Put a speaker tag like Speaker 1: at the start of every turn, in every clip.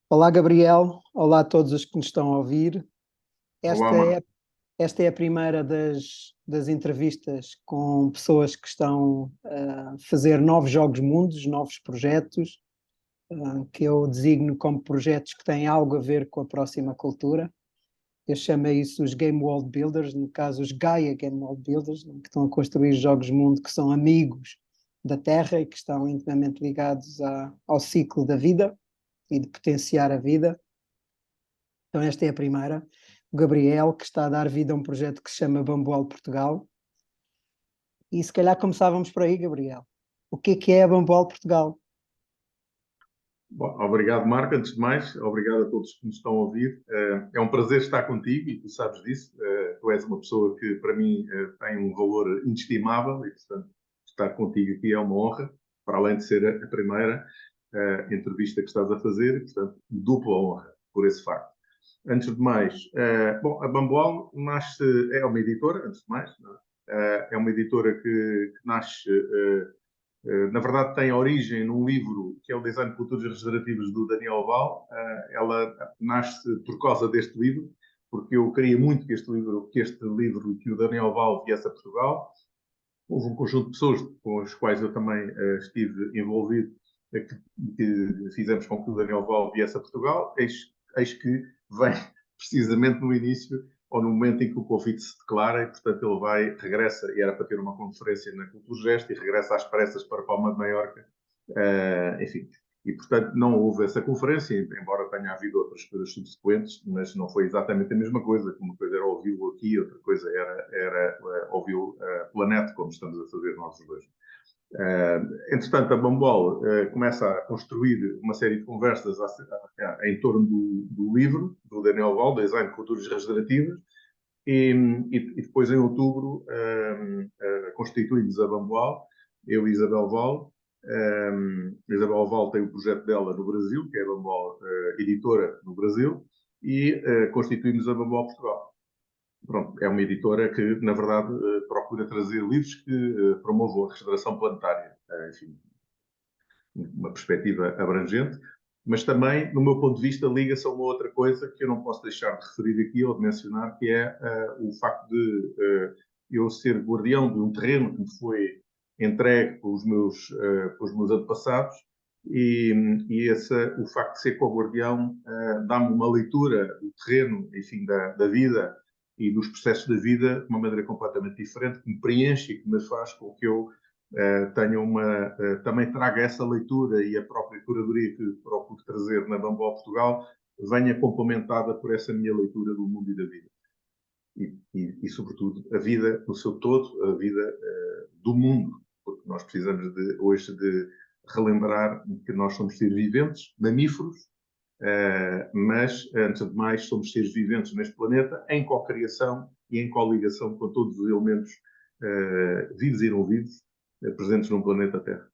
Speaker 1: Olá, Gabriel. Olá a todos os que nos estão a ouvir.
Speaker 2: Olá,
Speaker 1: Esta
Speaker 2: Marco.
Speaker 1: é, esta é a primeira das entrevistas com pessoas que estão a fazer novos jogos mundos, novos projetos, que eu designo como projetos que têm algo a ver com a próxima cultura. Eu chamo isso os Game World Builders, no caso os Gaia Game World Builders, que estão a construir jogos mundo que são amigos da Terra e que estão intimamente ligados ao ciclo da vida e de potenciar a vida. Então esta é a primeira. O Gabriel, que está a dar vida a um projeto que se chama Bambual Portugal. E se calhar começávamos por aí, Gabriel. O que é a Bambual Portugal?
Speaker 2: Bom, obrigado, Marco. Antes de mais, obrigado a todos que nos estão a ouvir. É um prazer estar contigo e tu sabes disso. Tu és uma pessoa que, para mim, tem um valor inestimável e, portanto, estar contigo aqui é uma honra, para além de ser a primeira entrevista que estás a fazer e, portanto, dupla honra por esse facto. Antes de mais, bom, a Bambual nasce, é uma editora, antes de mais, não é? É uma editora que nasce na verdade, tem origem num livro que é o Design de Culturas Regenerativas do Daniel Val. Ela nasce por causa deste livro, porque eu queria muito que este livro que o Daniel Val viesse a Portugal. Houve um conjunto de pessoas com as quais eu também estive envolvido, que fizemos com que o Daniel Val viesse a Portugal. Eis que vem precisamente no início ou no momento em que o convite se declara, e portanto ele regressa, e era para ter uma conferência na Culturgest, e regressa às pressas para Palma de Maiorca, enfim. E portanto não houve essa conferência, embora tenha havido outras coisas subsequentes, mas não foi exatamente a mesma coisa. Uma coisa era ouvi-lo aqui, outra coisa era ouvi-lo pela net, como estamos a fazer nós os dois. Entretanto, a Bambual começa a construir uma série de conversas em torno do livro do Daniel Val, Design de Culturas Regenerativas, e depois, em outubro, constituímos a Bambual, eu e Isabel Val. Isabel Val tem o projeto dela no Brasil, que é a Bambual Editora no Brasil, e constituímos a Bambual Portugal. Pronto, é uma editora que, na verdade, procura trazer livros que promovam a regeneração planetária. Enfim, uma perspectiva abrangente, mas também, no meu ponto de vista, liga-se a uma outra coisa que eu não posso deixar de referir aqui ou de mencionar, que é o facto de eu ser guardião de um terreno que me foi entregue pelos meus antepassados, e o facto de ser co-guardião dá-me uma leitura do terreno, enfim, da vida e dos processos da vida de uma maneira completamente diferente, que me preenche e que me faz com que eu também traga essa leitura, e a própria curadoria que procuro trazer na Bambual Portugal venha complementada por essa minha leitura do mundo e da vida. Sobretudo, a vida no seu todo, a vida do mundo, porque nós precisamos hoje de relembrar que nós somos seres viventes, mamíferos, mas, antes de mais, somos seres viventes neste planeta, em co-criação e em co-ligação com todos os elementos vivos e não vivos, presentes no planeta Terra.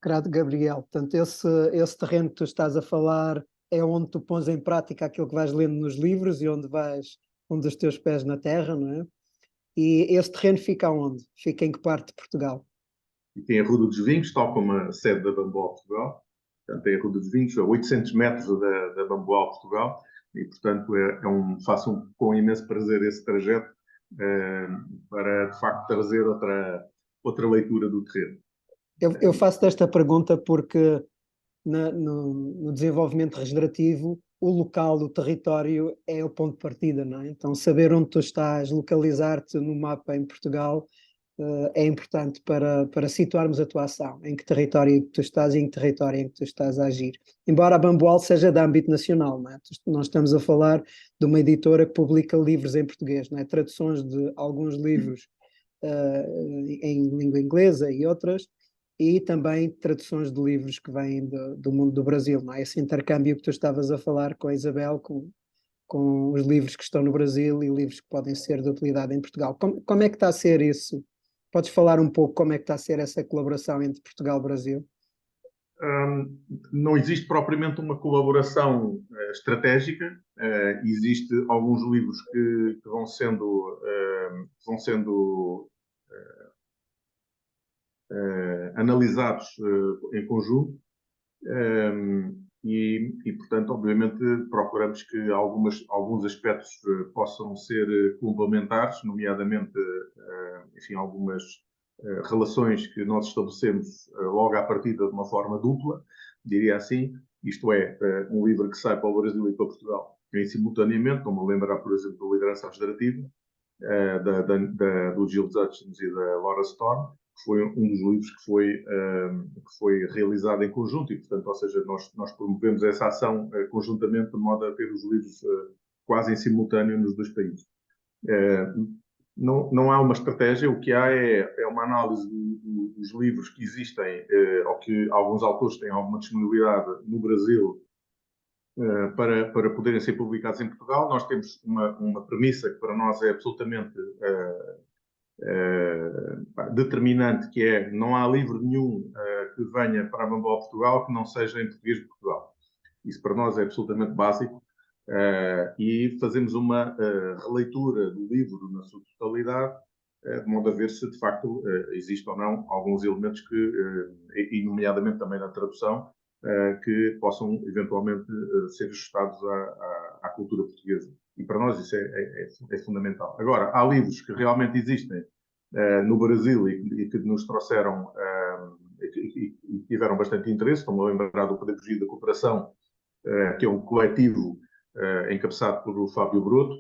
Speaker 1: Grande Gabriel. Portanto, esse terreno que tu estás a falar é onde tu pões em prática aquilo que vais lendo nos livros e onde vais, onde os teus pés na terra, não é? E esse terreno fica onde? Fica em que parte de Portugal?
Speaker 2: E tem a Ruda dos Vinhos, tal como a sede da Bambual Portugal. Portanto, tem a Ruda dos Vinhos, a 800 metros da Bambual Portugal, e, portanto, faço com imenso prazer esse trajeto para, de facto, trazer outra leitura do terreno.
Speaker 1: Eu faço esta pergunta porque no desenvolvimento regenerativo, o local, o território é o ponto de partida, não é? Então, saber onde tu estás, localizar-te no mapa em Portugal, é importante para situarmos a tua ação, em que território tu estás e em que território em que tu estás a agir. Embora a Bambual seja de âmbito nacional, não é? Nós estamos a falar de uma editora que publica livros em português, não é? Traduções de alguns livros em língua inglesa e outras, e também traduções de livros que vêm do mundo do Brasil, não é? Esse intercâmbio que tu estavas a falar com a Isabel, com os livros que estão no Brasil e livros que podem ser de utilidade em Portugal. Como é que está a ser isso? Podes falar um pouco como é que está a ser essa colaboração entre Portugal e Brasil?
Speaker 2: Não existe propriamente uma colaboração estratégica. Existe alguns livros que vão sendo analisados em conjunto. portanto, obviamente, procuramos que alguns aspectos possam ser complementares, nomeadamente, enfim, algumas relações que nós estabelecemos logo à partida de uma forma dupla, diria assim, isto é, um livro que sai para o Brasil e para Portugal em simultaneamente, como lembrar, por exemplo, do Liderança Federativa, do Jill Hutchins e da Laura Storm, que foi um dos livros que foi realizado em conjunto e, portanto, ou seja, nós promovemos essa ação conjuntamente de modo a ter os livros quase em simultâneo nos dois países. Não há uma estratégia, o que há é uma análise dos livros que existem, ou que alguns autores têm alguma disponibilidade no Brasil para poderem ser publicados em Portugal. Nós temos uma premissa que para nós é absolutamente determinante, que é não há livro nenhum que venha para a Bamboa Portugal que não seja em português de Portugal. Isso para nós é absolutamente básico. E fazemos uma releitura do livro na sua totalidade, de modo a ver se de facto existe ou não alguns elementos que, e nomeadamente também na tradução, que possam eventualmente ser ajustados à cultura portuguesa. E para nós isso é fundamental. Agora, há livros que realmente existem no Brasil e que nos trouxeram e tiveram bastante interesse. Estou-me a lembrar do Pedagogia da Cooperação, que é um coletivo encabeçado por Fábio Broto,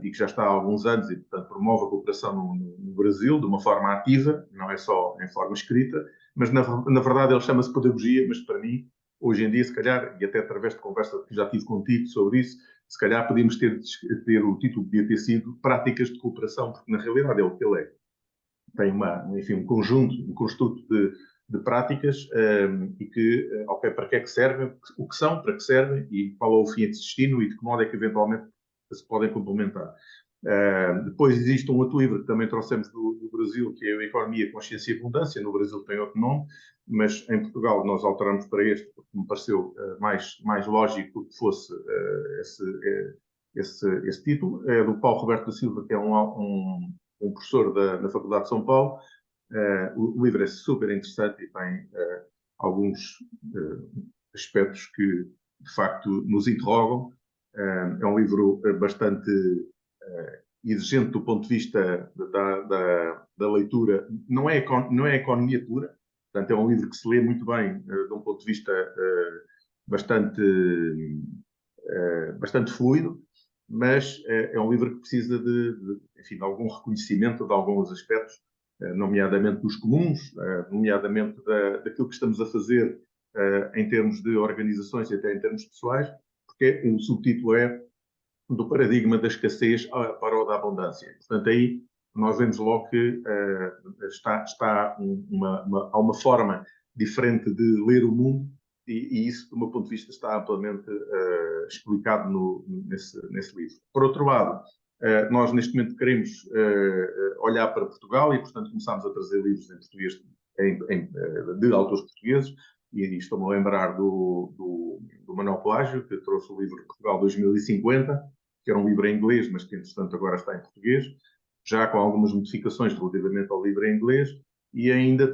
Speaker 2: e que já está há alguns anos e, portanto, promove a cooperação no Brasil de uma forma ativa, não é só em forma escrita, mas, na verdade, ele chama-se Pedagogia, mas para mim, hoje em dia, se calhar, e até através de conversa que já tive contigo sobre isso, se calhar podíamos ter o título podia ter sido Práticas de Cooperação, porque, na realidade, é o que ele é. Tem enfim, um conjunto de práticas e que, ok, para que é que servem, o que são, para que servem e qual é o fim e destino e de que modo é que eventualmente se podem complementar. Depois existe um outro livro que também trouxemos do Brasil, que é a Economia, Consciência e Abundância. No Brasil tem outro nome, mas em Portugal nós alteramos para este porque me pareceu mais lógico que fosse esse título. É do Paulo Roberto da Silva, que é um professor da Faculdade de São Paulo. O livro é super interessante e tem alguns aspectos que, de facto, nos interrogam. É um livro bastante exigente do ponto de vista da leitura. Não é economia pura, portanto, é um livro que se lê muito bem de um ponto de vista bastante fluido, mas é um livro que precisa enfim, de algum reconhecimento de alguns aspectos, nomeadamente dos comuns, nomeadamente daquilo que estamos a fazer em termos de organizações e até em termos pessoais, porque o subtítulo é do paradigma da escassez para o da abundância. Portanto, aí nós vemos logo que há uma forma diferente de ler o mundo e isso, do meu ponto de vista, está amplamente explicado nesse livro. Por outro lado, nós neste momento queremos olhar para Portugal e, portanto, começámos a trazer livros em português de autores portugueses e estou-me a lembrar do Manuel Pelágio, que trouxe o livro Portugal 2050, que era um livro em inglês, mas que, entretanto, agora está em português, já com algumas modificações relativamente ao livro em inglês, e ainda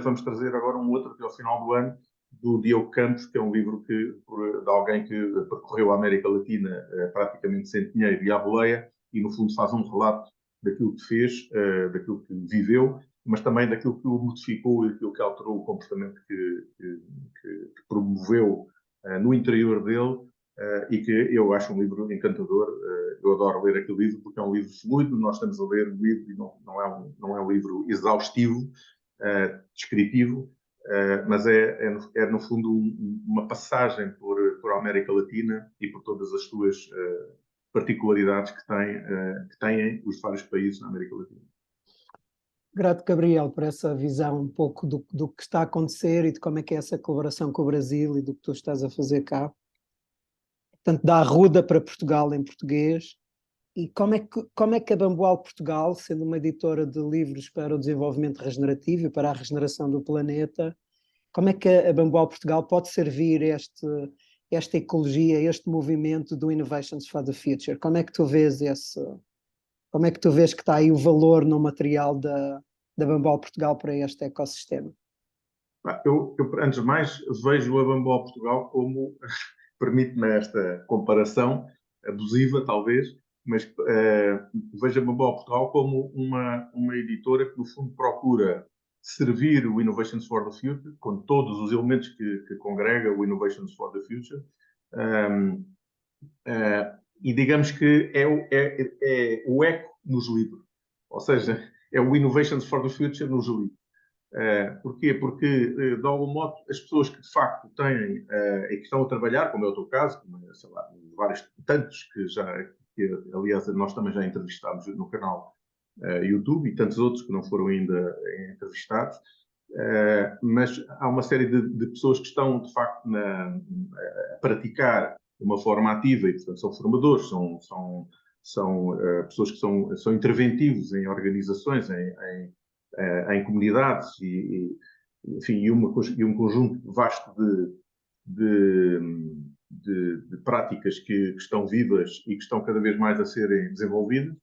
Speaker 2: vamos trazer agora um outro até ao final do ano, do Diogo Campos, que é um livro de alguém que percorreu a América Latina praticamente sem dinheiro e à boleia, e no fundo faz um relato daquilo que fez, daquilo que viveu, mas também daquilo que o modificou e daquilo que alterou o comportamento que promoveu no interior dele, e que eu acho um livro encantador. Eu adoro ler aquele livro porque é um livro fluido, nós estamos a ler um livro e não é um livro exaustivo, descritivo, mas é no fundo uma passagem por a América Latina e por todas as suas particularidades que têm os vários países na América Latina.
Speaker 1: Grato, Gabriel, por essa visão um pouco do que está a acontecer e de como é que é essa colaboração com o Brasil e do que tu estás a fazer cá. Portanto, da Arruda para Portugal em português. E como é que a Bamboal Portugal, sendo uma editora de livros para o desenvolvimento regenerativo e para a regeneração do planeta, como é que a Bamboal Portugal pode servir esta ecologia, este movimento do Innovations for the Future? Como é que tu vês que está aí o valor no material da Bamboal Portugal para este ecossistema?
Speaker 2: Antes de mais, vejo a Bamboo Portugal como, permite-me esta comparação, abusiva talvez, mas vejo a Bamboo Portugal como uma editora que, no fundo, procura servir o Innovations for the Future, com todos os elementos que congrega o Innovations for the Future, um, e digamos que é o eco nos livros, ou seja, é o Innovations for the Future nos livros. Porquê? Porque, de algum modo, as pessoas que de facto têm e que estão a trabalhar, como é o teu caso, como, sei lá, vários tantos que aliás nós também já entrevistámos no canal YouTube, e tantos outros que não foram ainda entrevistados, mas há uma série de pessoas que estão de facto a praticar de uma forma ativa, e portanto são formadores, são pessoas que são interventivos em organizações, em comunidades enfim, e um conjunto vasto de práticas que estão vivas e que estão cada vez mais a serem desenvolvidas.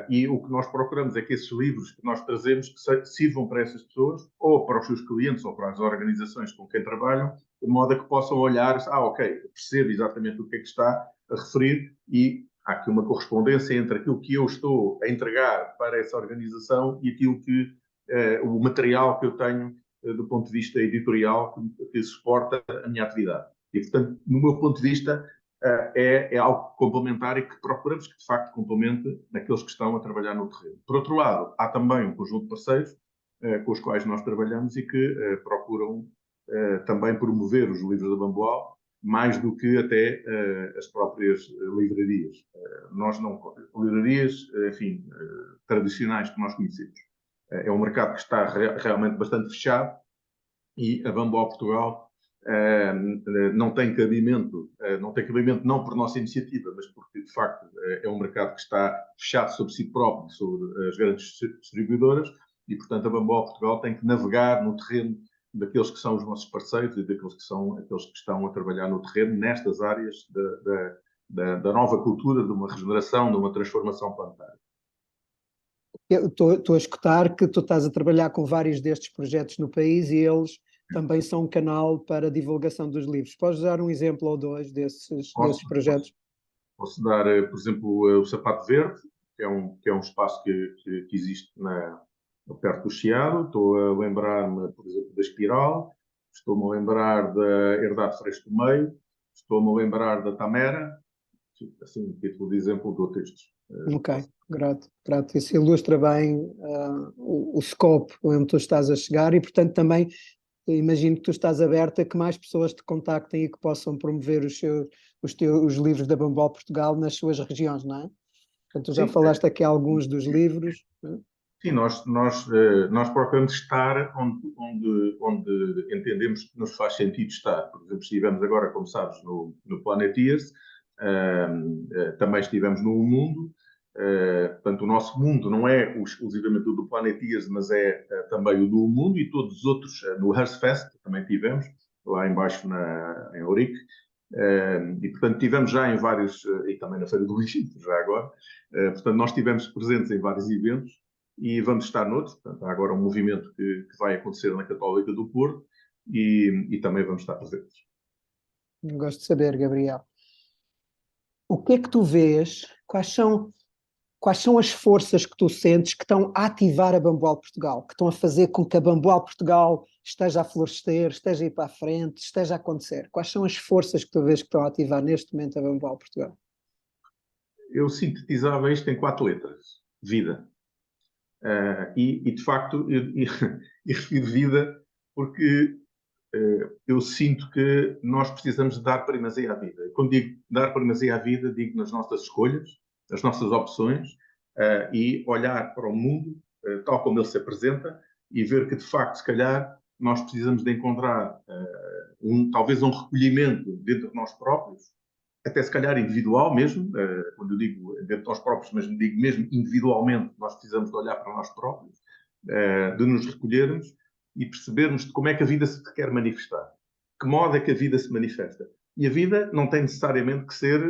Speaker 2: E o que nós procuramos é que esses livros que nós trazemos que sirvam para essas pessoas, ou para os seus clientes, ou para as organizações com quem trabalham, de modo a que possam olhar, ok, percebo exatamente o que é que está a referir, e há aqui uma correspondência entre aquilo que eu estou a entregar para essa organização e aquilo que o material que eu tenho do ponto de vista editorial que suporta a minha atividade. E, portanto, no meu ponto de vista, é algo complementar e que procuramos que, de facto, complemente aqueles que estão a trabalhar no terreno. Por outro lado, há também um conjunto de parceiros com os quais nós trabalhamos e que procuram também promover os livros da Bamboal, mais do que até as próprias livrarias. Nós não... Livrarias, enfim, tradicionais que nós conhecemos. É um mercado que está realmente bastante fechado e a Bamboal Portugal não tem cabimento não por nossa iniciativa, mas porque, de facto, é um mercado que está fechado sobre si próprio, sobre as grandes distribuidoras, e, portanto, a Bamboal Portugal tem que navegar no terreno daqueles que são os nossos parceiros e daqueles que são aqueles que estão a trabalhar no terreno nestas áreas da nova cultura, de uma regeneração, de uma transformação planetária.
Speaker 1: Eu estou a escutar que tu estás a trabalhar com vários destes projetos no país e eles também são um canal para a divulgação dos livros. Podes dar um exemplo ou dois desses projetos?
Speaker 2: Posso dar, por exemplo, o Sapato Verde, que é um espaço que existe perto do Chiado. Estou a lembrar-me, por exemplo, da Espiral. Estou-me a lembrar da Herdade Freixo do Meio. Estou-me a lembrar da Tamera. Assim, título de exemplo, dou textos.
Speaker 1: Ok, grato. Isso ilustra bem o scope onde tu estás a chegar e, portanto, também imagino que tu estás aberta a que mais pessoas te contactem e que possam promover os livros da Bamboal Portugal nas suas regiões, não é? Portanto, tu já falaste aqui alguns dos livros.
Speaker 2: Sim, nós procuramos estar onde entendemos que nos faz sentido estar. Por exemplo, estivemos agora, como sabes, no Planeteers, também estivemos no Mundo. Portanto, o nosso mundo não é exclusivamente o do Planeteers, mas é também o do Mundo, e todos os outros, no Hearthfest também tivemos, lá embaixo em Ourique. E, portanto, tivemos já em vários, e também na Feira do Egito, já agora. Portanto, nós estivemos presentes em vários eventos e vamos estar noutros. Portanto, há agora um movimento que vai acontecer na Católica do Porto e também vamos estar presentes.
Speaker 1: Gosto de saber, Gabriel. O que é que tu vês? Quais são as forças que tu sentes que estão a ativar a Bamboal Portugal, que estão a fazer com que a Bamboal Portugal esteja a florescer, esteja a ir para a frente, esteja a acontecer? Quais são as forças que tu vês que estão a ativar neste momento a Bamboal Portugal?
Speaker 2: Eu sintetizava isto em 4 letras. Vida. E de facto, e refiro vida porque eu sinto que nós precisamos de dar primazia à vida. E quando digo dar primazia à vida, digo nas nossas escolhas, nas nossas opções, e olhar para o mundo tal como ele se apresenta e ver que, de facto, se calhar, nós precisamos de encontrar talvez um recolhimento dentro de nós próprios, até se calhar individual mesmo, quando eu digo dentro de nós próprios, mas digo mesmo individualmente, nós precisamos de olhar para nós próprios, de nos recolhermos e percebermos de como é que a vida se quer manifestar. Que modo é que a vida se manifesta? E a vida não tem necessariamente que ser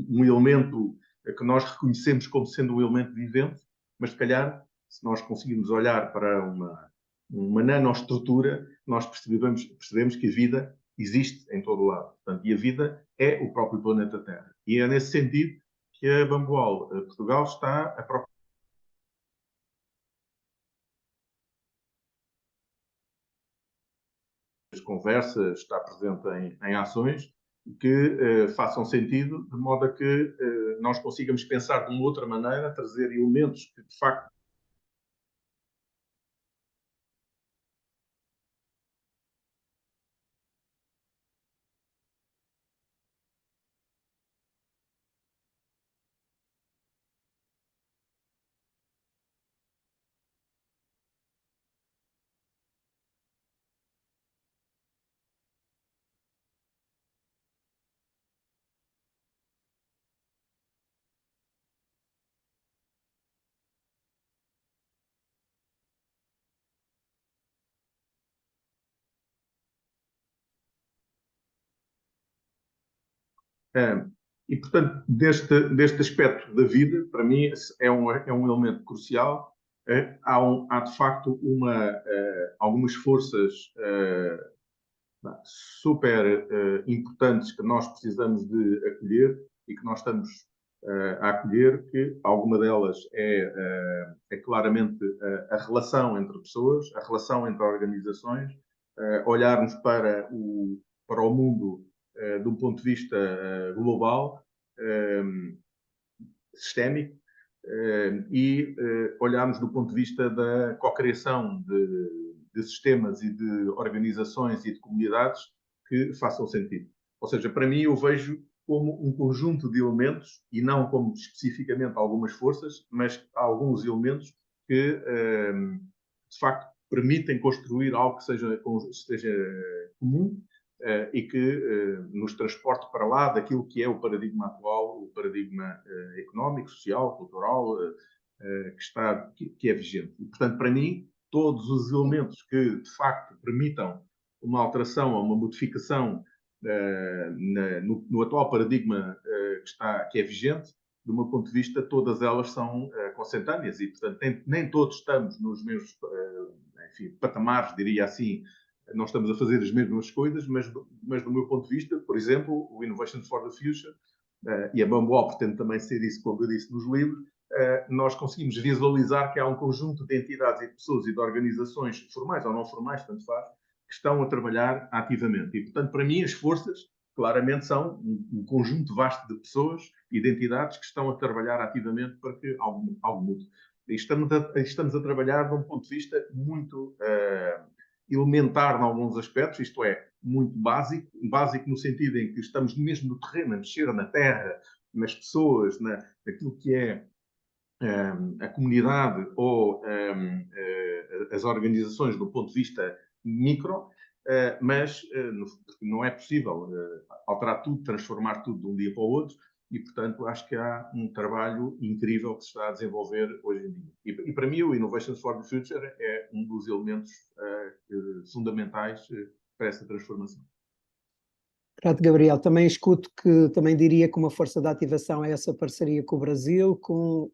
Speaker 2: um elemento que nós reconhecemos como sendo um elemento vivente, mas se calhar, se nós conseguirmos olhar para uma nanoestrutura, nós percebemos que a vida existe em todo o lado. Portanto, e a vida é o próprio planeta Terra. E é nesse sentido que a Bamboal Portugal está a procurar conversas, está presente em ações que façam sentido, de modo a que nós consigamos pensar de uma outra maneira, trazer elementos que, de facto, e, portanto, deste aspecto da vida, para mim, é um elemento crucial. Há de facto, algumas forças super importantes que nós precisamos de acolher e que nós estamos a acolher, que alguma delas é claramente a relação entre pessoas, a relação entre organizações, olharmos para o mundo de um ponto de vista global, sistémico, e olharmos do ponto de vista da cocriação de sistemas e de organizações e de comunidades que façam sentido. Ou seja, para mim eu vejo como um conjunto de elementos, e não como especificamente algumas forças, mas alguns elementos que, de facto, permitem construir algo que seja comum e que nos transporte para lá daquilo que é o paradigma atual, o paradigma económico, social, cultural, que é vigente. E, portanto, para mim, todos os elementos que, de facto, permitam uma alteração ou uma modificação no atual paradigma que é vigente, do meu ponto de vista, todas elas são consentâneas e, portanto, nem todos estamos nos mesmos patamares, diria assim, não estamos a fazer as mesmas coisas, mas do meu ponto de vista, por exemplo, o Innovations for the Future, e a Bamboal pretende também ser isso, como eu disse nos livros, nós conseguimos visualizar que há um conjunto de entidades e de pessoas e de organizações, formais ou não formais, tanto faz, que estão a trabalhar ativamente. E, portanto, para mim, as forças, claramente, são um conjunto vasto de pessoas e de entidades que estão a trabalhar ativamente para que algo mude. E estamos a trabalhar de um ponto de vista muito elementar em alguns aspectos, isto é, muito básico no sentido em que estamos mesmo no terreno, a mexer na terra, nas pessoas, naquilo que é a comunidade ou as organizações do ponto de vista micro, mas não é possível alterar tudo, transformar tudo de um dia para o outro, e, portanto, acho que há um trabalho incrível que se está a desenvolver hoje em dia. E para mim, o Innovations for the Future é um dos elementos fundamentais para essa transformação.
Speaker 1: Grato, Gabriel. Também escuto que, também diria que uma força de ativação é essa parceria com o Brasil, com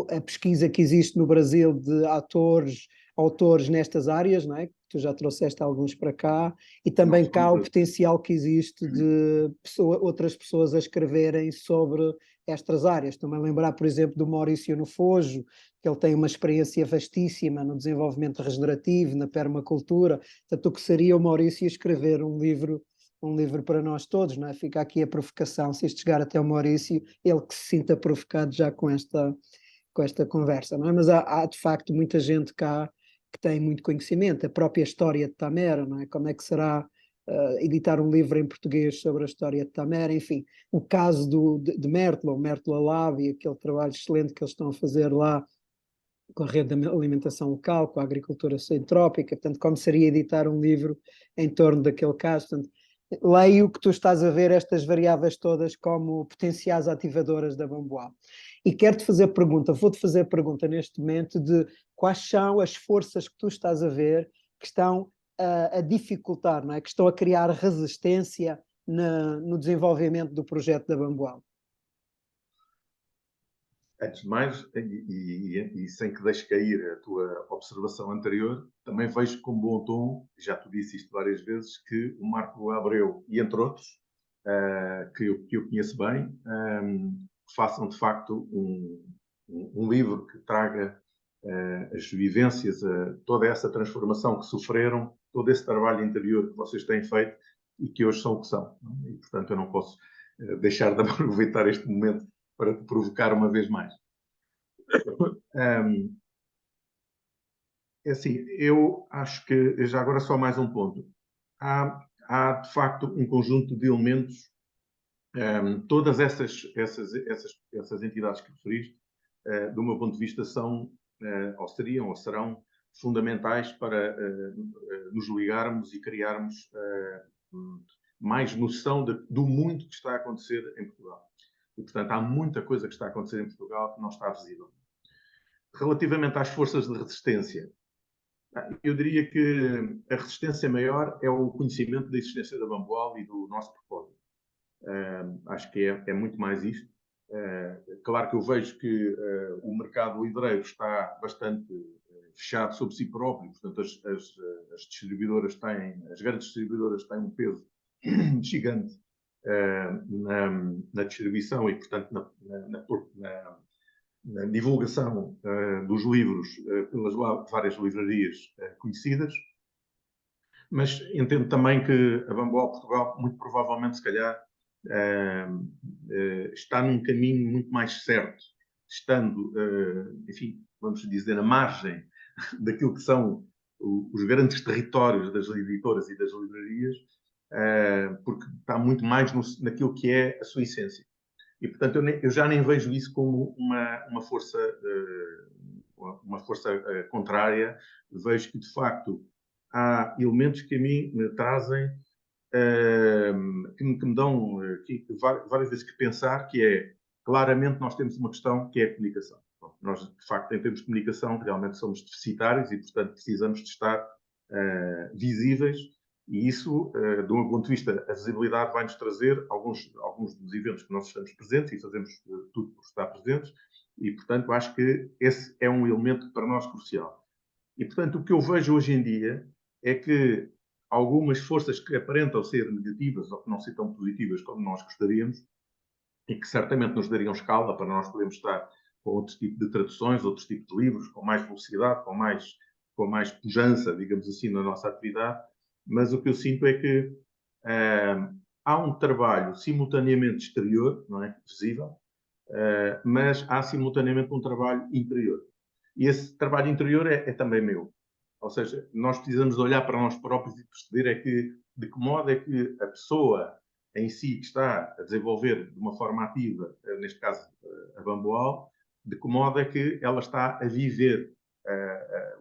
Speaker 1: a pesquisa que existe no Brasil de autores nestas áreas, não é? Tu já trouxeste alguns para cá, e também cá o potencial que existe de outras pessoas a escreverem sobre estas áreas. Também lembrar, por exemplo, do Maurício Nofojo, que ele tem uma experiência vastíssima no desenvolvimento regenerativo, na permacultura. Portanto, o que seria o Maurício escrever um livro para nós todos, não é? Fica aqui a provocação, se isto chegar até o Maurício, ele que se sinta provocado já com esta conversa, não é? Mas há de facto muita gente cá que tem muito conhecimento, a própria história de Tamera, não é? Como é que será editar um livro em português sobre a história de Tamera, enfim, o caso de Mértola Lab e aquele trabalho excelente que eles estão a fazer lá com a rede de alimentação local, com a agricultura centrópica, portanto, como seria editar um livro em torno daquele caso. Portanto, leio que tu estás a ver estas variáveis todas como potenciais ativadoras da Bamboal. E quero-te fazer pergunta, vou-te fazer pergunta neste momento de quais são as forças que tu estás a ver que estão a dificultar, não é? Que estão a criar resistência no desenvolvimento do projeto da Bamboal.
Speaker 2: Antes de mais, e sem que deixes cair a tua observação anterior, também vejo com bom tom, já te disse isto várias vezes, que o Marco Abreu, e entre outros, que eu conheço bem, façam de facto um livro que traga as vivências, toda essa transformação que sofreram, todo esse trabalho interior que vocês têm feito e que hoje são o que são. E, portanto, eu não posso deixar de aproveitar este momento para te provocar uma vez mais. É assim, eu acho que, já agora só mais um ponto. Há de facto um conjunto de elementos, todas essas entidades que referiste, do meu ponto de vista, são, ou seriam, ou serão fundamentais para nos ligarmos e criarmos mais noção do mundo que está a acontecer em Portugal. E, portanto, há muita coisa que está a acontecer em Portugal que não está visível. Relativamente às forças de resistência, eu diria que a resistência maior é o conhecimento da existência da Bamboal e do nosso propósito. Acho que é muito mais isto. Claro que eu vejo que o mercado livreiro está bastante fechado sobre si próprio, portanto as distribuidoras as grandes distribuidoras têm um peso gigante na distribuição e, portanto, na divulgação dos livros pelas várias livrarias conhecidas, mas entendo também que a Bamboal Portugal, muito provavelmente, se calhar, está num caminho muito mais certo, estando, enfim, vamos dizer, na margem daquilo que são os grandes territórios das editoras e das livrarias, porque está muito mais naquilo que é a sua essência. E, portanto, eu já nem vejo isso como uma força contrária. Vejo que, de facto, há elementos que a mim me trazem, que me dão várias vezes que pensar, que é, claramente, nós temos uma questão que é a comunicação. Bom, nós, de facto, em termos de comunicação, realmente somos deficitários e, portanto, precisamos de estar visíveis. E isso, do meu ponto de vista, a visibilidade vai-nos trazer alguns dos eventos que nós estamos presentes e fazemos tudo por estar presentes. E, portanto, acho que esse é um elemento para nós crucial. E, portanto, o que eu vejo hoje em dia é que algumas forças que aparentam ser negativas ou que não ser tão positivas como nós gostaríamos e que certamente nos dariam escala para nós podermos estar com outro tipo de traduções, outros tipos de livros, com mais velocidade, com mais pujança, digamos assim, na nossa atividade. Mas o que eu sinto é que há um trabalho simultaneamente exterior, não é? Visível, mas há simultaneamente um trabalho interior. E esse trabalho interior é também meu. Ou seja, nós precisamos de olhar para nós próprios e perceber de que modo é que a pessoa em si que está a desenvolver de uma forma ativa, neste caso a Bamboal, de que modo é que ela está a viver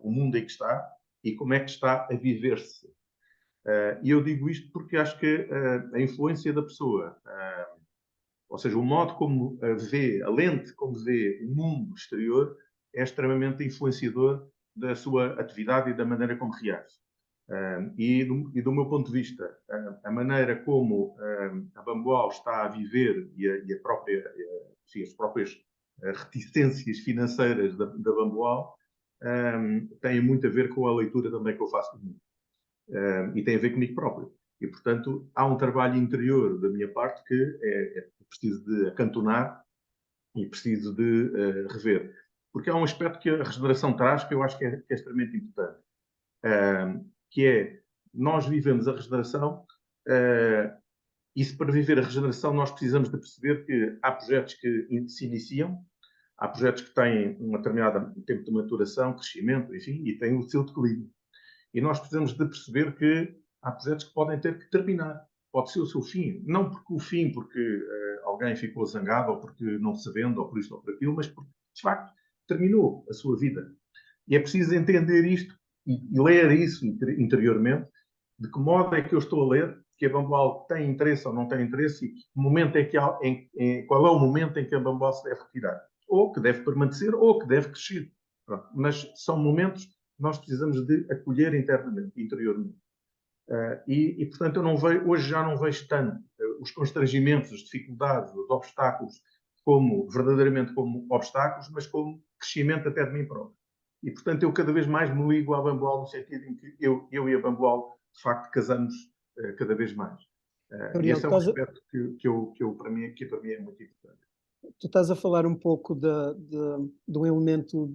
Speaker 2: o mundo em que está e como é que está a viver-se. E eu digo isto porque acho que a influência da pessoa, ou seja, o modo como a lente como vê o mundo exterior, é extremamente influenciador da sua atividade e da maneira como reage. E do meu ponto de vista, a maneira como a Bamboal está a viver e as próprias reticências financeiras da Bamboal têm muito a ver com a leitura também que eu faço de mim. E tem a ver comigo próprio. E, portanto, há um trabalho interior da minha parte que é preciso de acantonar e preciso de rever. Porque há um aspecto que a regeneração traz que eu acho que é extremamente importante. Que é, nós vivemos a regeneração e se para viver a regeneração nós precisamos de perceber que há projetos que se iniciam, há projetos que têm um determinado tempo de maturação, crescimento, enfim, e têm o seu declínio. E nós precisamos de perceber que há projetos que podem ter que terminar. Pode ser o seu fim. Não porque alguém ficou zangado, ou porque não se vende, ou por isto ou por aquilo, mas porque, de facto, terminou a sua vida. E é preciso entender isto e ler isso interiormente, de que modo é que eu estou a ler, que a Bamboal tem interesse ou não tem interesse, e que momento é que qual é o momento em que a Bamboal se deve retirar. Ou que deve permanecer, ou que deve crescer. Pronto. Mas são momentos que nós precisamos de acolher internamente, interiormente. Portanto, hoje já não vejo tanto os constrangimentos, as dificuldades, os obstáculos verdadeiramente como obstáculos, mas como crescimento até de mim próprio. E, portanto, eu cada vez mais me ligo à Bamboal no sentido em que eu e a Bamboal, de facto, casamos cada vez mais. E
Speaker 1: Gabriel,
Speaker 2: esse é um aspecto que para mim é muito importante.
Speaker 1: tu estás a falar um pouco de um elemento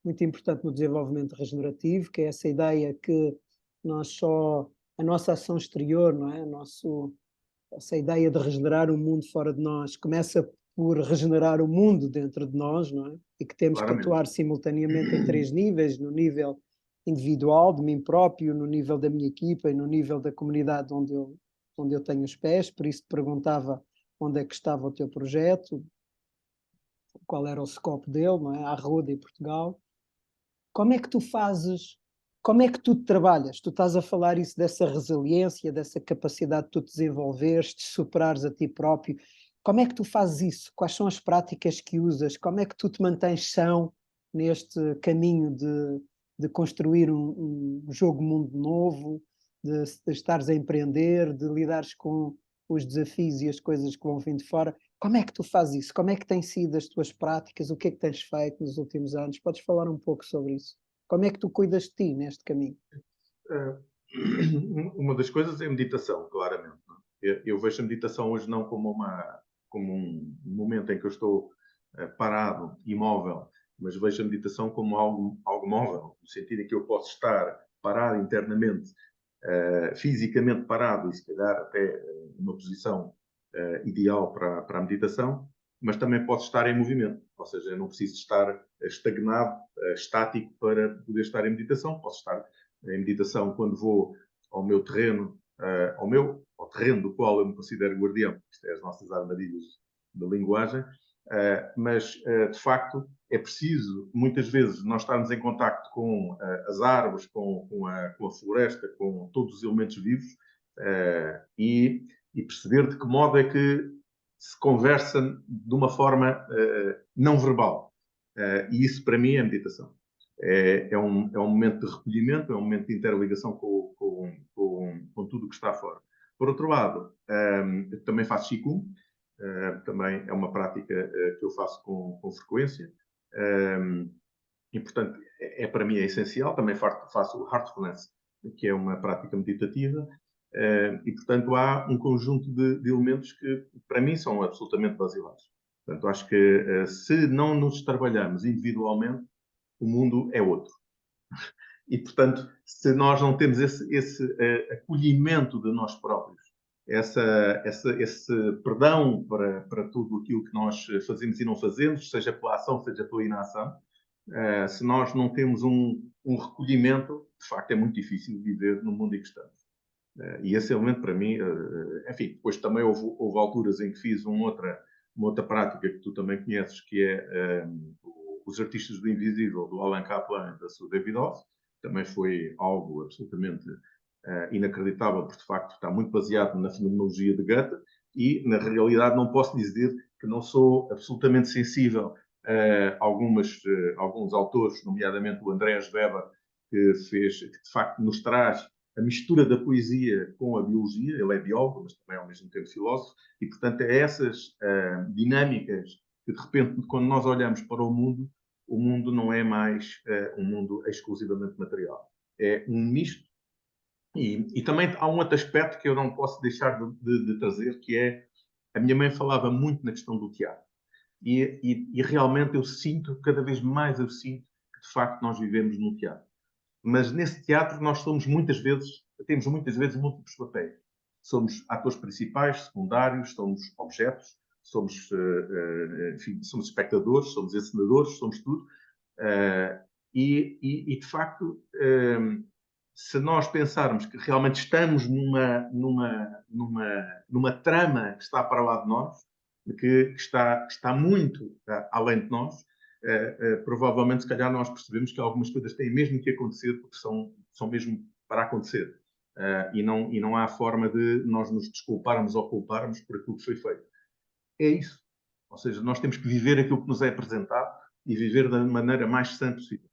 Speaker 1: muito importante no desenvolvimento regenerativo, que é essa ideia que a nossa ação exterior, não é? Essa ideia de regenerar o mundo fora de nós, começa por regenerar o mundo dentro de nós, não é? E que temos que
Speaker 2: Claramente.
Speaker 1: atuar simultaneamente em 3 níveis, no nível individual, de mim próprio, no nível da minha equipa e no nível da comunidade onde eu tenho os pés. Por isso te perguntava onde é que estava o teu projeto, qual era o scope dele, não é? A Arruda e Portugal. Como é que tu fazes, como é que tu trabalhas? Tu estás a falar isso dessa resiliência, dessa capacidade de tu te desenvolveres, de superares a ti próprio. Como é que tu fazes isso? Quais são as práticas que usas? Como é que tu te mantens são neste caminho de construir um jogo mundo novo, de estares a empreender, de lidares com os desafios e as coisas que vão vindo de fora? Como é que tu fazes isso? Como é que têm sido as tuas práticas? O que é que tens feito nos últimos anos? Podes falar um pouco sobre isso? Como é que tu cuidas de ti neste caminho?
Speaker 2: Uh, uma das coisas é a meditação, claramente. Eu vejo a meditação hoje não como um momento em que eu estou parado, imóvel, mas vejo a meditação como algo móvel, no sentido em que eu posso estar parado internamente, fisicamente parado, e se calhar até numa posição ideal para a meditação, mas também posso estar em movimento, ou seja, eu não preciso estar estagnado, estático para poder estar em meditação, posso estar em meditação quando vou ao meu terreno, ao terreno do qual eu me considero guardião, isto é as nossas armadilhas da linguagem, mas de facto é preciso muitas vezes nós estarmos em contacto com as árvores, com a floresta, com todos os elementos vivos e perceber de que modo é que se conversa de uma forma não verbal. E isso para mim é meditação. É um momento de recolhimento, é um momento de interligação com tudo o que está fora. Por outro lado, eu também faço Qigong, também é uma prática que eu faço com frequência, e portanto para mim é essencial. Também faço o Heartfulness, que é uma prática meditativa, e portanto há um conjunto de elementos que para mim são absolutamente basilares. Portanto, acho que se não nos trabalhamos individualmente, o mundo é outro. E, portanto, se nós não temos esse acolhimento de nós próprios, esse perdão para tudo aquilo que nós fazemos e não fazemos, seja pela ação, seja pela inação, se nós não temos um recolhimento, de facto é muito difícil viver no mundo em que estamos. E esse elemento para mim, enfim, depois também houve alturas em que fiz uma outra prática que tu também conheces, que é Os Artistas do Invisível, do Alan Kaplan e da sua David Oz. Também foi algo absolutamente inacreditável, porque de facto está muito baseado na fenomenologia de Goethe, e na realidade não posso dizer que não sou absolutamente sensível a alguns autores, nomeadamente o Andreas Weber, que de facto nos traz a mistura da poesia com a biologia. Ele é biólogo, mas também ao mesmo tempo filósofo, e portanto é essas dinâmicas que de repente, quando nós olhamos para o mundo não é mais um mundo exclusivamente material. É um misto. E também há um outro aspecto que eu não posso deixar de trazer, que é, a minha mãe falava muito na questão do teatro. E realmente cada vez mais eu sinto que de facto nós vivemos num teatro. Mas nesse teatro nós temos muitas vezes múltiplos papéis. Somos atores principais, secundários, somos objetos, enfim, somos espectadores, somos encenadores, somos tudo. E de facto, se nós pensarmos que realmente estamos numa trama que está para lá de nós, que está muito além de nós, provavelmente, se calhar, nós percebemos que algumas coisas têm mesmo que acontecer porque são mesmo para acontecer. E não há forma de nós nos desculparmos ou culparmos por aquilo que foi feito. É isso. Ou seja, nós temos que viver aquilo que nos é apresentado e viver da maneira mais sã possível.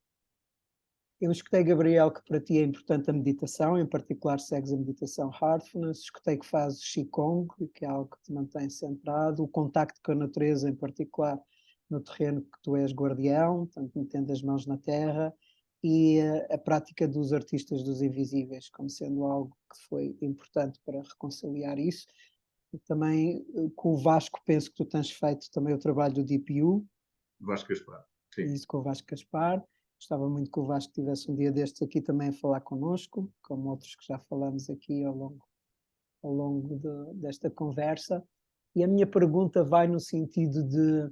Speaker 1: Eu escutei, Gabriel, que para ti é importante a meditação, em particular segues a meditação Heartfulness, escutei que fazes Qigong, que é algo que te mantém centrado, o contacto com a natureza, em particular no terreno que tu és guardião, portanto, metendo as mãos na terra, e a prática dos artistas dos invisíveis, como sendo algo que foi importante para reconciliar isso. E também com o Vasco, penso que tu tens feito também o trabalho do DPU.
Speaker 2: Vasco Gaspar, sim.
Speaker 1: Isso, com o Vasco Gaspar. Gostava muito que o Vasco tivesse um dia destes aqui também a falar connosco, como outros que já falamos aqui ao longo desta conversa. E a minha pergunta vai no sentido de...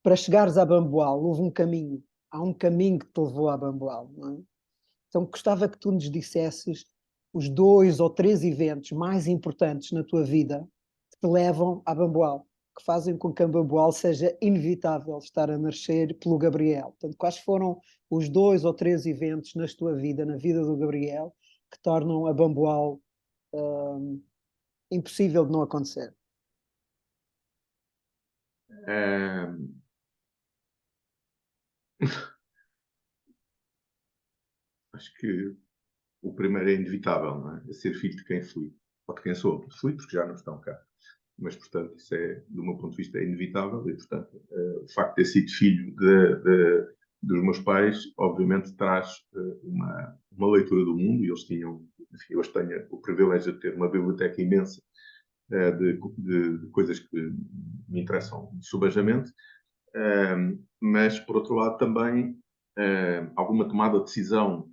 Speaker 1: Para chegares a Bamboal, houve um caminho. Há um caminho que te levou a Bamboal, não é? Então gostava que tu nos dissesses os 2 ou 3 eventos mais importantes na tua vida que te levam a Bamboal, que fazem com que a Bamboal seja inevitável estar a nascer pelo Gabriel. Portanto, quais foram os 2 ou 3 eventos na tua vida, na vida do Gabriel, que tornam a Bamboal impossível de não acontecer?
Speaker 2: Acho que o primeiro é inevitável, não é? É ser filho de quem fui, ou de quem sou. Fui porque já não estão cá. Mas, portanto, isso é, do meu ponto de vista, é inevitável e, portanto, o facto de ter sido filho dos meus pais, obviamente, traz uma leitura do mundo, e eles tinham, enfim, hoje tenho o privilégio de ter uma biblioteca imensa de coisas que me interessam subajamente, mas, por outro lado, também alguma tomada de decisão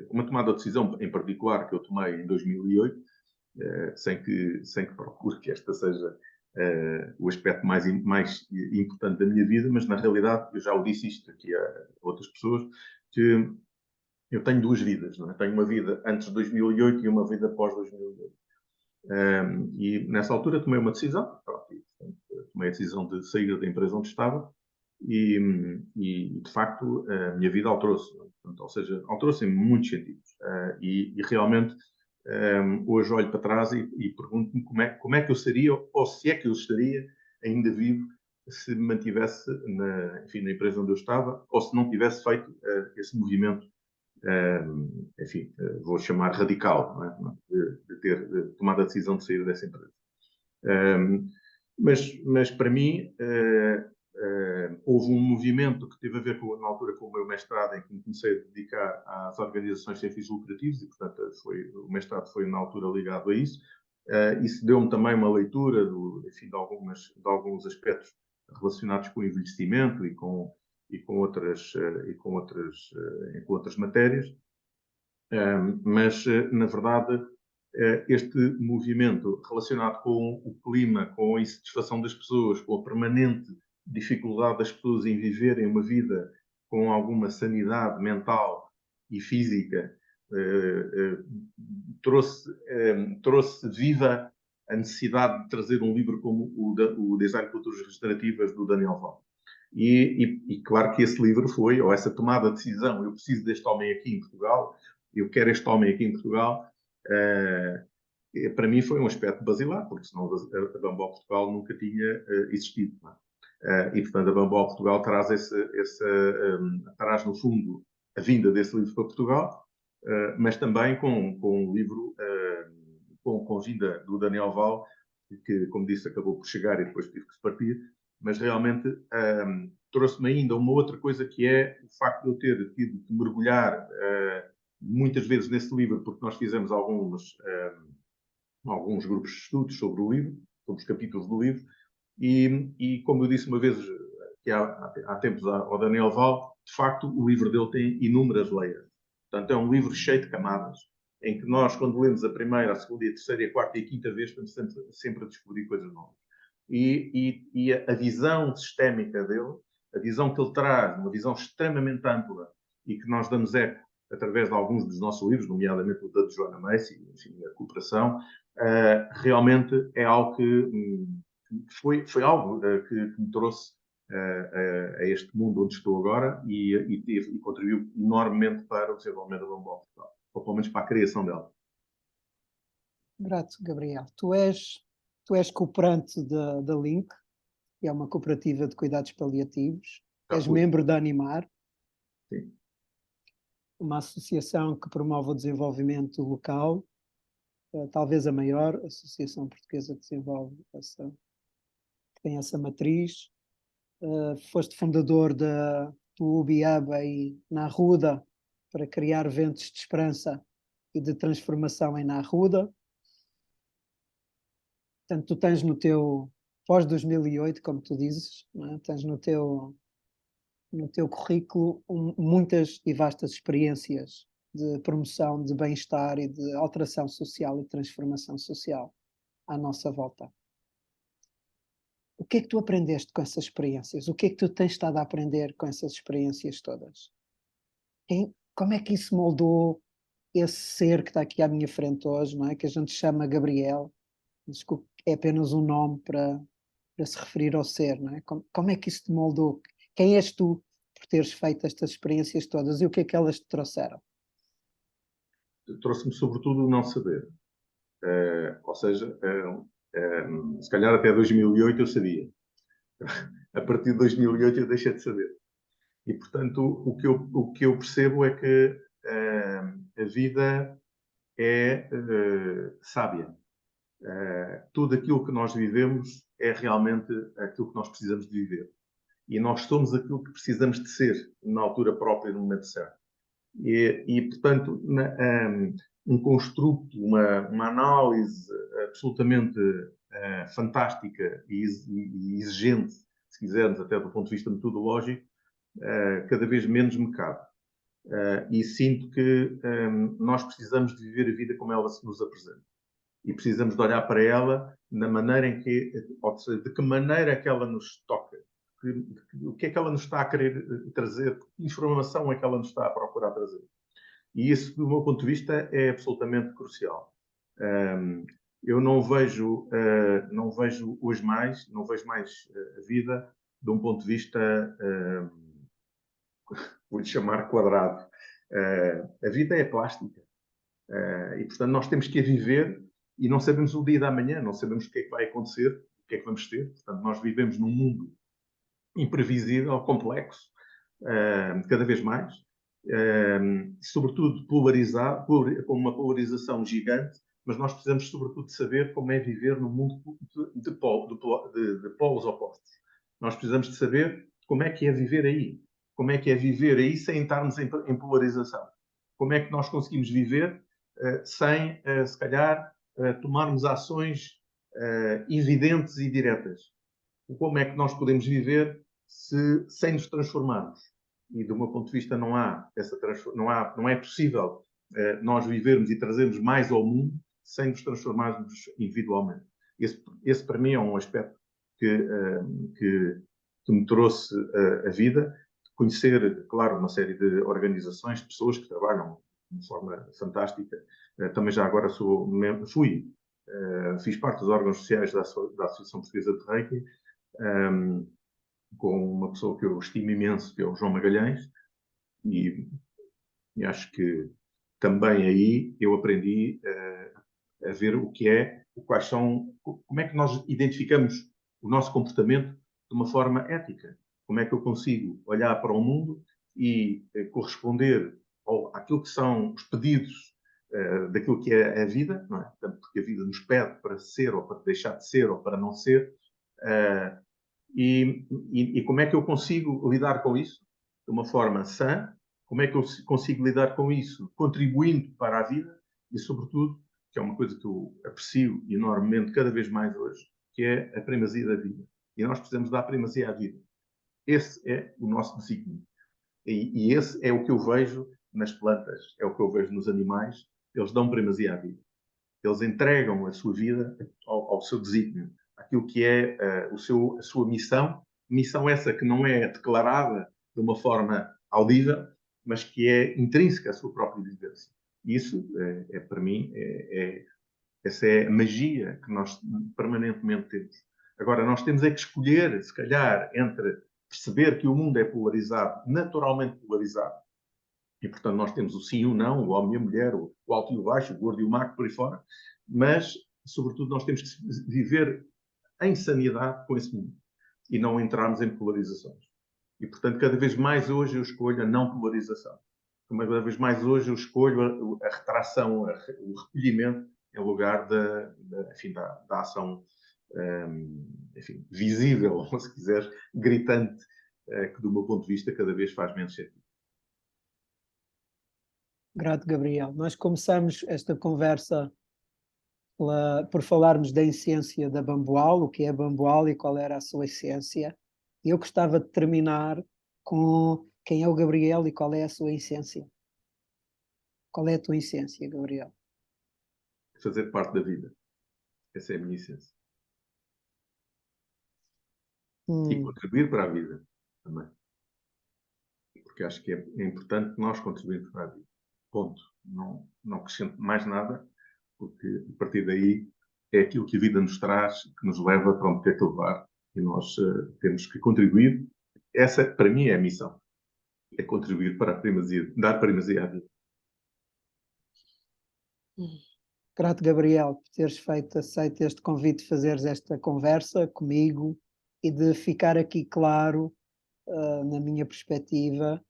Speaker 2: uma tomada de decisão em particular que eu tomei em 2008, sem que procure que esta seja o aspecto mais importante da minha vida, mas na realidade, eu já o disse isto aqui a outras pessoas, que eu tenho 2 vidas, não é? Tenho uma vida antes de 2008 e uma vida pós 2008. E nessa altura tomei uma decisão, tomei a decisão de sair da empresa onde estava e de facto, a minha vida alterou-se. Ou seja, alterou-se em muitos sentidos. E realmente, hoje olho para trás e pergunto-me como é que eu seria, ou se é que eu estaria ainda vivo, se me mantivesse enfim, na empresa onde eu estava, ou se não tivesse feito esse movimento, enfim, vou chamar radical, não é? de ter tomado a decisão de sair dessa empresa. Mas para mim, houve um movimento que teve a ver na altura com o meu mestrado, em que me comecei a dedicar às organizações sem fins lucrativos, e portanto o mestrado foi na altura ligado a isso. Isso deu-me também uma leitura enfim, de alguns aspectos relacionados com o envelhecimento e com outras matérias. Mas, na verdade, este movimento relacionado com o clima, com a insatisfação das pessoas, com a permanente dificuldade das pessoas em viverem uma vida com alguma sanidade mental e física, trouxe viva a necessidade de trazer um livro como o Design de Culturas Restaurativas, do Daniel Val. E claro que esse livro foi, ou essa tomada de decisão, eu preciso deste homem aqui em Portugal, eu quero este homem aqui em Portugal, para mim foi um aspecto basilar, porque senão a Bamboal Portugal nunca tinha existido. Não é? E, portanto, a Bamboal Portugal traz traz, no fundo, a vinda desse livro para Portugal, mas também com um livro, com a vinda do Daniel Val, que, como disse, acabou por chegar e depois tive que se partir, mas realmente trouxe-me ainda uma outra coisa, que é o facto de eu ter tido que mergulhar muitas vezes nesse livro, porque nós fizemos alguns grupos de estudos sobre o livro, sobre os capítulos do livro, e como eu disse uma vez, que há tempos ao Daniel Val, de facto o livro dele tem inúmeras layers. Portanto, é um livro cheio de camadas, em que nós, quando lemos a primeira, a segunda, a terceira, a quarta e a quinta vez, estamos sempre a descobrir coisas novas. E a visão sistémica dele, a visão que ele traz, uma visão extremamente ampla, e que nós damos eco através de alguns dos nossos livros, nomeadamente o da Joana Macy, enfim, a cooperação, realmente é algo que foi algo que me trouxe a este mundo onde estou agora e contribuiu enormemente para o desenvolvimento da Bamboal Portugal, ou pelo menos para a criação dela.
Speaker 1: Grato, Gabriel. Tu és cooperante da Link, que é uma cooperativa de cuidados paliativos.
Speaker 2: Já
Speaker 1: És
Speaker 2: fui.
Speaker 1: membro da Animar,
Speaker 2: Sim.
Speaker 1: uma associação que promove o desenvolvimento local, talvez a maior associação portuguesa que desenvolve que tem essa matriz. Foste fundador do Ubiaba e na Arruda para criar ventos de esperança e de transformação em Arruda. Portanto, tu tens no teu pós-2008, como tu dizes, não é? Tens no teu currículo muitas e vastas experiências de promoção de bem-estar e de alteração social e transformação social à nossa volta. O que é que tu aprendeste com essas experiências? O que é que tu tens estado a aprender com essas experiências todas? Como é que isso moldou esse ser que está aqui à minha frente hoje, não é? Que a gente chama Gabriel, mas que é apenas um nome para se referir ao ser, não é? Como é que isso te moldou? Quem és tu por teres feito estas experiências todas e o que é que elas te trouxeram?
Speaker 2: Trouxe-me sobretudo o não saber. Ou seja, se calhar até 2008 eu sabia. A partir de 2008 eu deixei de saber. E, portanto, o que eu percebo é que a vida é sábia. Tudo aquilo que nós vivemos é realmente aquilo que nós precisamos de viver. E nós somos aquilo que precisamos de ser na altura própria, no momento certo. Portanto, um construto, uma análise absolutamente fantástica e exigente, se quisermos, até do ponto de vista metodológico, cada vez menos me cabe. E sinto que nós precisamos de viver a vida como ela se nos apresenta. E precisamos de olhar para ela na maneira em que, ou seja, de que maneira é que ela nos toca. O que é que ela nos está a querer trazer? Que informação é que ela nos está a procurar trazer? E isso, do meu ponto de vista, é absolutamente crucial. Eu não vejo hoje mais, não vejo mais a vida de um ponto de vista, vou-lhe chamar quadrado. A vida é plástica. E, portanto, nós temos que a viver e não sabemos o dia da manhã, não sabemos o que é que vai acontecer, o que é que vamos ter. Portanto, nós vivemos num mundo imprevisível, complexo, cada vez mais, sobretudo polarizado, com uma polarização gigante, mas nós precisamos, sobretudo, de saber como é viver num mundo de polos opostos. Nós precisamos de saber como é que é viver aí. Como é que é viver aí sem estarmos em polarização. Como é que nós conseguimos viver sem, se calhar, tomarmos ações evidentes e diretas. Como é que nós podemos viver sem nos transformarmos? E do meu ponto de vista não é possível nós vivermos e trazermos mais ao mundo sem nos transformarmos individualmente. Esse para mim é um aspecto que me trouxe a vida, conhecer, claro, uma série de organizações, de pessoas que trabalham de forma fantástica. Também já agora fiz parte dos órgãos sociais da Associação Portuguesa de Reiki, com uma pessoa que eu estimo imenso, que é o João Magalhães, e acho que também aí eu aprendi a ver como é que nós identificamos o nosso comportamento de uma forma ética. Como é que eu consigo olhar para o mundo e corresponder àquilo que são os pedidos daquilo que é a vida, não é? Porque a vida nos pede para ser, ou para deixar de ser, ou para não ser, e como é que eu consigo lidar com isso de uma forma sã? Como é que eu consigo lidar com isso contribuindo para a vida? E, sobretudo, que é uma coisa que eu aprecio enormemente cada vez mais hoje, que é a primazia da vida. E nós precisamos dar primazia à vida. Esse é o nosso desígnio. E esse é o que eu vejo nas plantas, é o que eu vejo nos animais. Eles dão primazia à vida. Eles entregam a sua vida ao seu desígnio, aquilo que é a sua missão essa que não é declarada de uma forma audível, mas que é intrínseca à sua própria vivência. Isso, para mim, essa é a magia que nós permanentemente temos. Agora, nós temos é que escolher, se calhar, entre perceber que o mundo é polarizado, naturalmente polarizado, e, portanto, nós temos o sim e o não, o homem e a mulher, o alto e o baixo, o gordo e o magro, por aí fora. Mas, sobretudo, nós temos que viver em sanidade com esse mundo. e não entrarmos em polarizações. E, portanto, cada vez mais hoje eu escolho a não polarização. Cada vez mais hoje eu escolho a retração, o recolhimento, em lugar da ação, enfim, visível, se quiser, gritante, que do meu ponto de vista cada vez faz menos sentido.
Speaker 1: Grato, Gabriel. Nós começamos esta conversa por falarmos da essência da Bamboal, o que é Bamboal e qual era a sua essência. Eu gostava de terminar com quem é o Gabriel e qual é a sua essência. Qual é a tua essência, Gabriel?
Speaker 2: Fazer parte da vida. Essa é a minha essência. E contribuir para a vida também. Porque acho que é importante nós contribuirmos para a vida. Ponto. Não acrescento mais nada, porque a partir daí é aquilo que a vida nos traz, que nos leva para onde quer que levar. E nós temos que contribuir. Essa, para mim, é a missão. É contribuir para a primazia, dar primazia à vida.
Speaker 1: Grato, Gabriel, por teres aceito este convite de fazeres esta conversa comigo e de ficar aqui claro, na minha perspectiva,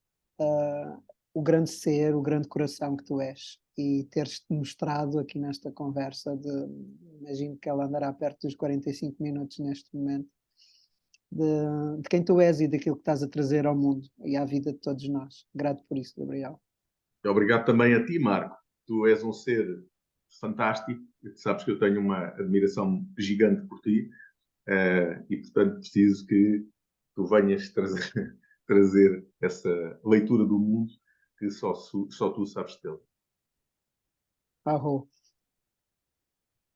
Speaker 1: o grande ser, o grande coração que tu és. E teres-te mostrado aqui nesta conversa, imagino que ela andará perto dos 45 minutos neste momento, de quem tu és e daquilo que estás a trazer ao mundo e à vida de todos nós. Grato por isso, Gabriel.
Speaker 2: Obrigado também a ti, Marco. Tu és um ser fantástico. Tu sabes que eu tenho uma admiração gigante por ti e, portanto, preciso que tu venhas trazer essa leitura do mundo que só tu sabes dele.
Speaker 1: Arro.